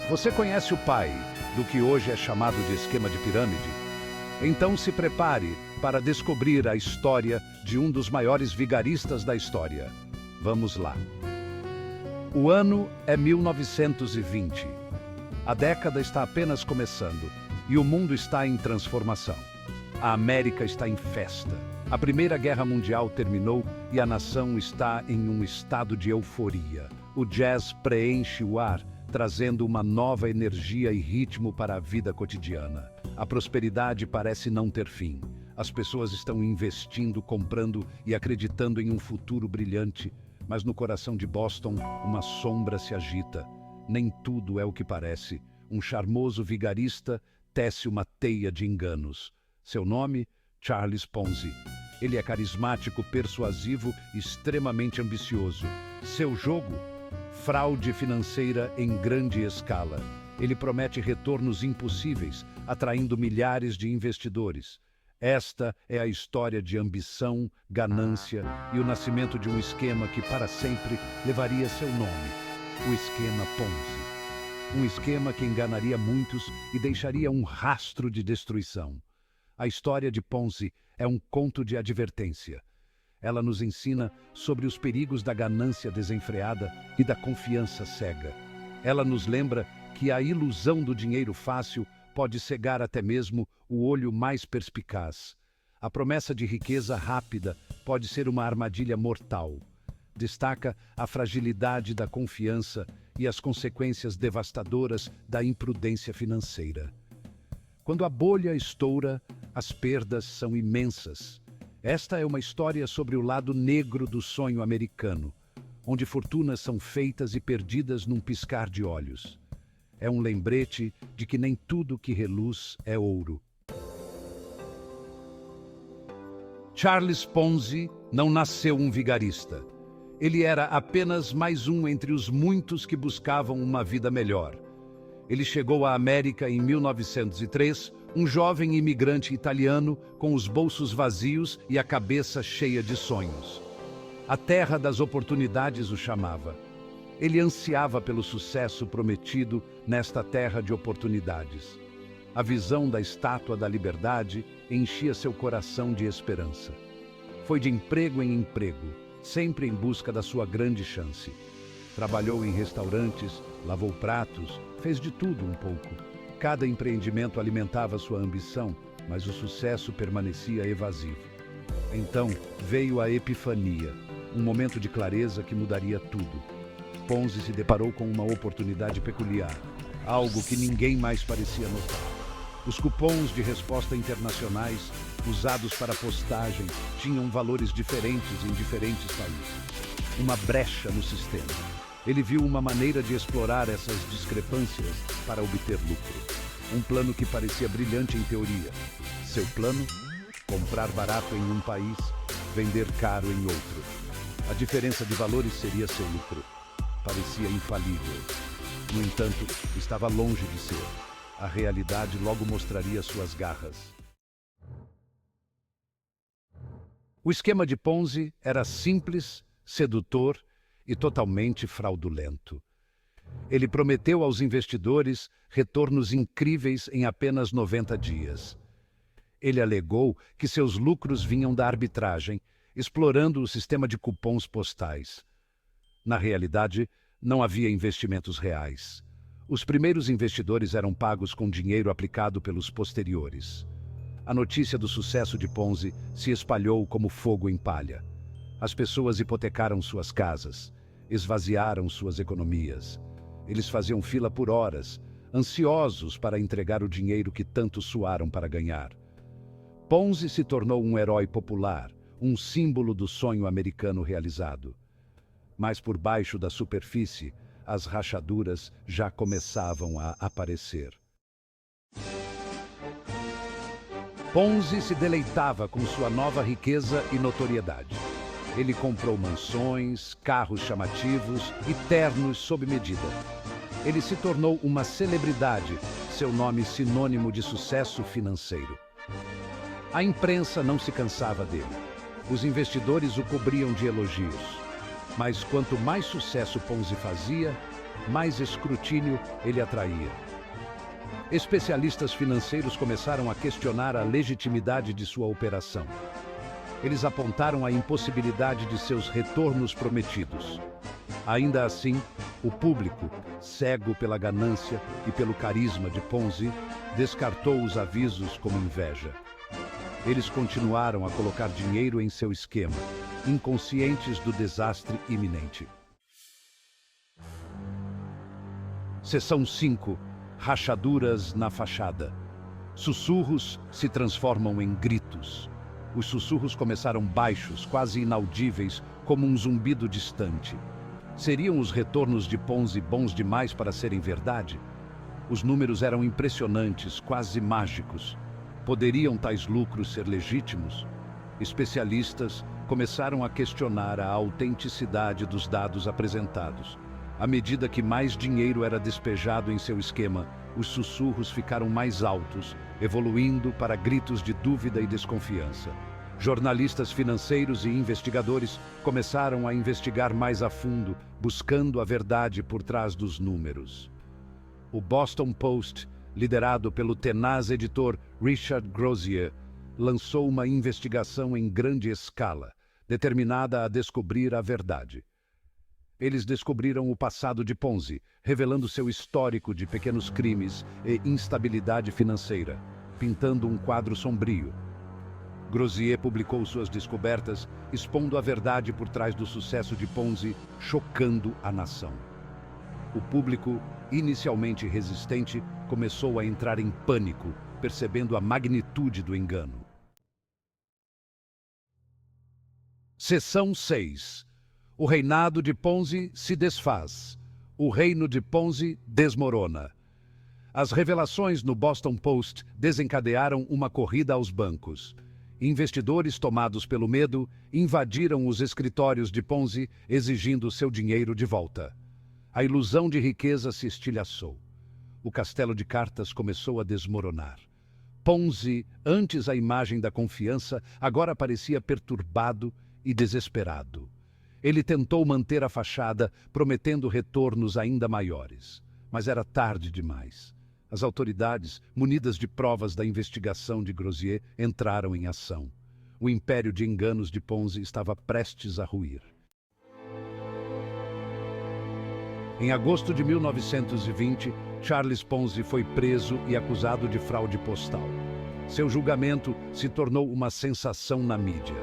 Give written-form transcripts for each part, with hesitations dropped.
Você conhece o pai do que hoje é chamado de esquema de pirâmide? Então se prepare para descobrir a história de um dos maiores vigaristas da história. Vamos lá. O ano é 1920. A década está apenas começando e o mundo está em transformação. A América está em festa. A Primeira Guerra Mundial terminou e a nação está em um estado de euforia. O jazz preenche o ar, trazendo uma nova energia e ritmo para a vida cotidiana. A prosperidade parece não ter fim. As pessoas estão investindo, comprando e acreditando em um futuro brilhante, mas no coração de Boston, uma sombra se agita. Nem tudo é o que parece. Um charmoso vigarista tece uma teia de enganos. Seu nome? Charles Ponzi. Ele é carismático, persuasivo e extremamente ambicioso. Seu jogo? Fraude financeira em grande escala. Ele promete retornos impossíveis, atraindo milhares de investidores. Esta é a história de ambição, ganância e o nascimento de um esquema que para sempre levaria seu nome, o esquema Ponzi. Um esquema que enganaria muitos e deixaria um rastro de destruição. A história de Ponzi é um conto de advertência. Ela nos ensina sobre os perigos da ganância desenfreada e da confiança cega. Ela nos lembra que a ilusão do dinheiro fácil pode cegar até mesmo o olho mais perspicaz. A promessa de riqueza rápida pode ser uma armadilha mortal. Destaca a fragilidade da confiança e as consequências devastadoras da imprudência financeira. Quando a bolha estoura, as perdas são imensas. Esta é uma história sobre o lado negro do sonho americano, onde fortunas são feitas e perdidas num piscar de olhos. É um lembrete de que nem tudo que reluz é ouro. Charles Ponzi não nasceu um vigarista. Ele era apenas mais um entre os muitos que buscavam uma vida melhor. Ele chegou à América em 1903, um jovem imigrante italiano com os bolsos vazios e a cabeça cheia de sonhos. A terra das oportunidades o chamava. Ele ansiava pelo sucesso prometido nesta terra de oportunidades. A visão da Estátua da Liberdade enchia seu coração de esperança. Foi de emprego em emprego, sempre em busca da sua grande chance. Trabalhou em restaurantes, lavou pratos, fez de tudo um pouco. Cada empreendimento alimentava sua ambição, mas o sucesso permanecia evasivo. Então veio a epifania, um momento de clareza que mudaria tudo. Ponzi se deparou com uma oportunidade peculiar, algo que ninguém mais parecia notar. Os cupons de resposta internacionais, usados para postagem, tinham valores diferentes em diferentes países. Uma brecha no sistema. Ele viu uma maneira de explorar essas discrepâncias para obter lucro. Um plano que parecia brilhante em teoria. Seu plano? Comprar barato em um país, vender caro em outro. A diferença de valores seria seu lucro. Parecia infalível. No entanto, estava longe de ser. A realidade logo mostraria suas garras. O esquema de Ponzi era simples, sedutor e totalmente fraudulento. Ele prometeu aos investidores retornos incríveis em apenas 90 dias. Ele alegou que seus lucros vinham da arbitragem, explorando o sistema de cupons postais. Na realidade, não havia investimentos reais. Os primeiros investidores eram pagos com dinheiro aplicado pelos posteriores. A notícia do sucesso de Ponzi se espalhou como fogo em palha. As pessoas hipotecaram suas casas, esvaziaram suas economias. Eles faziam fila por horas, ansiosos para entregar o dinheiro que tanto suaram para ganhar. Ponzi se tornou um herói popular, um símbolo do sonho americano realizado. Mas por baixo da superfície, as rachaduras já começavam a aparecer. Ponzi se deleitava com sua nova riqueza e notoriedade. Ele comprou mansões, carros chamativos e ternos sob medida. Ele se tornou uma celebridade, seu nome sinônimo de sucesso financeiro. A imprensa não se cansava dele. Os investidores o cobriam de elogios. Mas quanto mais sucesso Ponzi fazia, mais escrutínio ele atraía. Especialistas financeiros começaram a questionar a legitimidade de sua operação. Eles apontaram a impossibilidade de seus retornos prometidos. Ainda assim, o público, cego pela ganância e pelo carisma de Ponzi, descartou os avisos como inveja. Eles continuaram a colocar dinheiro em seu esquema, inconscientes do desastre iminente. Seção 5. Rachaduras na fachada. Sussurros se transformam em gritos. Os sussurros começaram baixos, quase inaudíveis, como um zumbido distante. Seriam os retornos de Ponzi bons demais para serem verdade? Os números eram impressionantes, quase mágicos. Poderiam tais lucros ser legítimos? Especialistas começaram a questionar a autenticidade dos dados apresentados. À medida que mais dinheiro era despejado em seu esquema, os sussurros ficaram mais altos, evoluindo para gritos de dúvida e desconfiança. Jornalistas financeiros e investigadores começaram a investigar mais a fundo, buscando a verdade por trás dos números. O Boston Post, liderado pelo tenaz editor Richard Grozier, lançou uma investigação em grande escala, determinada a descobrir a verdade. Eles descobriram o passado de Ponzi, revelando seu histórico de pequenos crimes e instabilidade financeira, pintando um quadro sombrio. Grozier publicou suas descobertas, expondo a verdade por trás do sucesso de Ponzi, chocando a nação. O público, inicialmente resistente, começou a entrar em pânico, percebendo a magnitude do engano. Seção 6. O reinado de Ponzi se desfaz. O reino de Ponzi desmorona. As revelações no Boston Post desencadearam uma corrida aos bancos. Investidores tomados pelo medo invadiram os escritórios de Ponzi, exigindo seu dinheiro de volta. A ilusão de riqueza se estilhaçou. O castelo de cartas começou a desmoronar. Ponzi, antes a imagem da confiança, agora parecia perturbado e desesperado. Ele tentou manter a fachada, prometendo retornos ainda maiores. Mas era tarde demais. As autoridades, munidas de provas da investigação de Grozier, entraram em ação. O império de enganos de Ponzi estava prestes a ruir. Em agosto de 1920, Charles Ponzi foi preso e acusado de fraude postal. Seu julgamento se tornou uma sensação na mídia.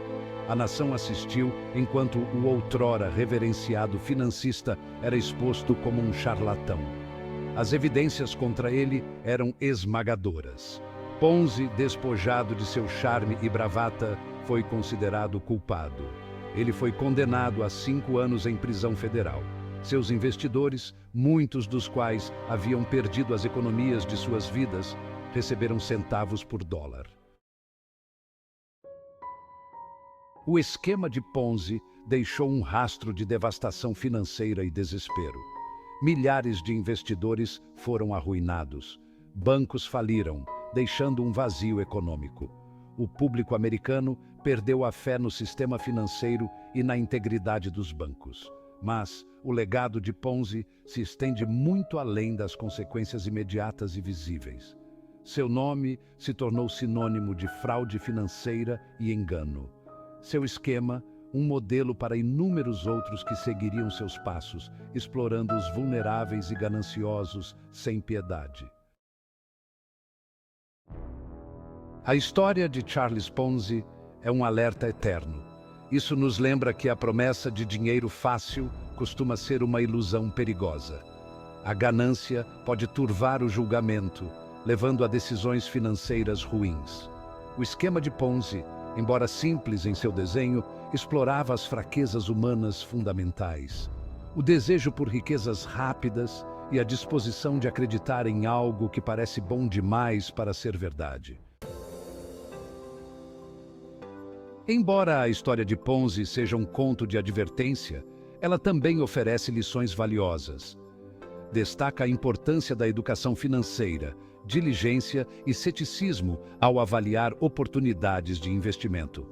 A nação assistiu enquanto o outrora reverenciado financista era exposto como um charlatão. As evidências contra ele eram esmagadoras. Ponzi, despojado de seu charme e bravata, foi considerado culpado. Ele foi condenado a 5 anos em prisão federal. Seus investidores, muitos dos quais haviam perdido as economias de suas vidas, receberam centavos por dólar. O esquema de Ponzi deixou um rastro de devastação financeira e desespero. Milhares de investidores foram arruinados. Bancos faliram, deixando um vazio econômico. O público americano perdeu a fé no sistema financeiro e na integridade dos bancos. Mas o legado de Ponzi se estende muito além das consequências imediatas e visíveis. Seu nome se tornou sinônimo de fraude financeira e engano. Seu esquema, um modelo para inúmeros outros que seguiriam seus passos, explorando os vulneráveis e gananciosos sem piedade. A história de Charles Ponzi é um alerta eterno. Isso nos lembra que a promessa de dinheiro fácil costuma ser uma ilusão perigosa. A ganância pode turvar o julgamento, levando a decisões financeiras ruins. O esquema de Ponzi, embora simples em seu desenho, explorava as fraquezas humanas fundamentais. O desejo por riquezas rápidas e a disposição de acreditar em algo que parece bom demais para ser verdade. Embora a história de Ponzi seja um conto de advertência, ela também oferece lições valiosas. Destaca a importância da educação financeira, diligência e ceticismo ao avaliar oportunidades de investimento.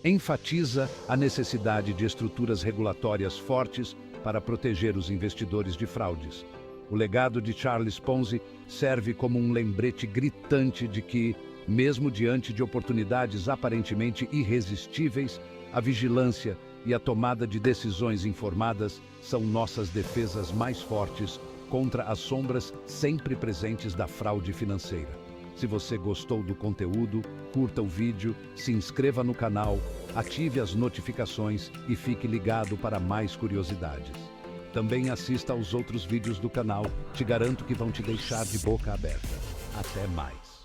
enfatiza a necessidade de estruturas regulatórias fortes para proteger os investidores de fraudes. O legado de Charles Ponzi serve como um lembrete gritante de que, mesmo diante de oportunidades aparentemente irresistíveis, a vigilância e a tomada de decisões informadas são nossas defesas mais fortes contra as sombras sempre presentes da fraude financeira. Se você gostou do conteúdo, curta o vídeo, se inscreva no canal, ative as notificações e fique ligado para mais curiosidades. Também assista aos outros vídeos do canal, te garanto que vão te deixar de boca aberta. Até mais!